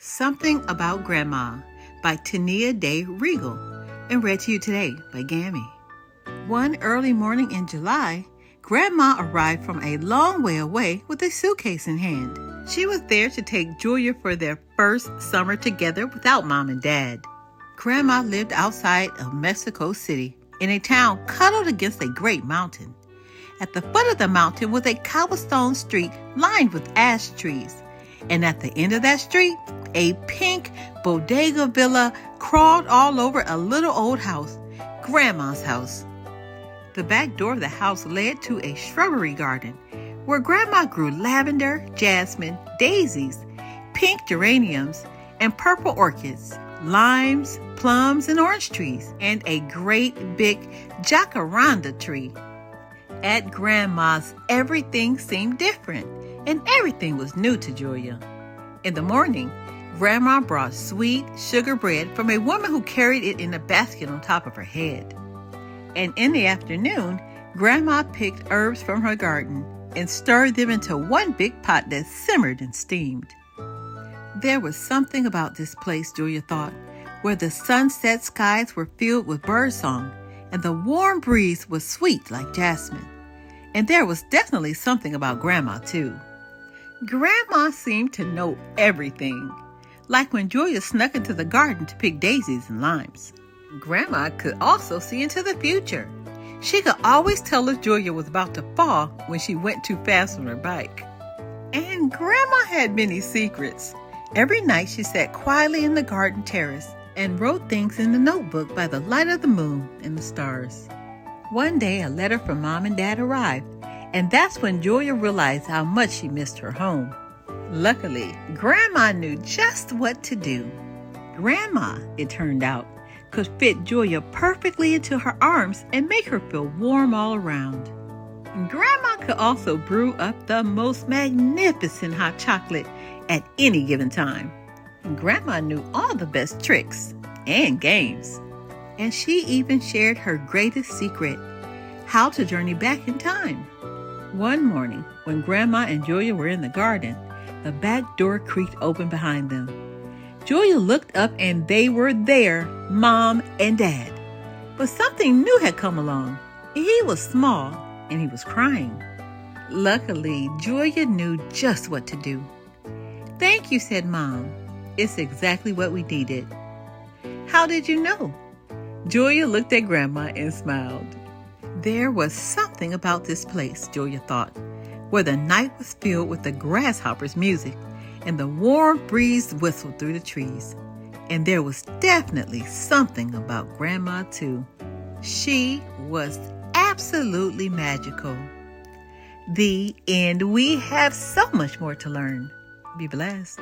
Something About Grandma by Tania De Regil and read to you today by Gammy. One early morning in July, Grandma arrived from a long way away with a suitcase in hand. She was there to take Julia for their first summer together without Mom and Dad. Grandma lived outside of Mexico City in a town cuddled against a great mountain. At the foot of the mountain was a cobblestone street lined with ash trees. And at the end of that street, a pink bodega villa crawled all over a little old house, Grandma's house. The back door of the house led to a shrubbery garden where Grandma grew lavender, jasmine, daisies, pink geraniums, and purple orchids, limes, plums, and orange trees, and a great big jacaranda tree. At Grandma's, everything seemed different, and everything was new to Julia. In the morning, Grandma brought sweet sugar bread from a woman who carried it in a basket on top of her head. And in the afternoon, Grandma picked herbs from her garden and stirred them into one big pot that simmered and steamed. There was something about this place, Julia thought, where the sunset skies were filled with birdsong and the warm breeze was sweet like jasmine. And there was definitely something about Grandma, too. Grandma seemed to know everything, like when Julia snuck into the garden to pick daisies and limes. Grandma could also see into the future. She could always tell if Julia was about to fall when she went too fast on her bike. And Grandma had many secrets. Every night she sat quietly in the garden terrace and wrote things in the notebook by the light of the moon and the stars. One day a letter from Mom and Dad arrived, and that's when Julia realized how much she missed her home. Luckily, Grandma knew just what to do. Grandma, it turned out, could fit Julia perfectly into her arms and make her feel warm all around. Grandma could also brew up the most magnificent hot chocolate at any given time. Grandma knew all the best tricks and games. And she even shared her greatest secret, how to journey back in time. One morning, when Grandma and Julia were in the garden, the back door creaked open behind them. Julia looked up and they were there, Mom and Dad. But something new had come along. He was small and he was crying. Luckily, Julia knew just what to do. "Thank you," said Mom. "It's exactly what we needed." "How did you know?" Julia looked at Grandma and smiled. There was something about this place, Julia thought, where the night was filled with the grasshoppers' music and the warm breeze whistled through the trees. And there was definitely something about Grandma, too. She was absolutely magical. The end. We have so much more to learn. Be blessed.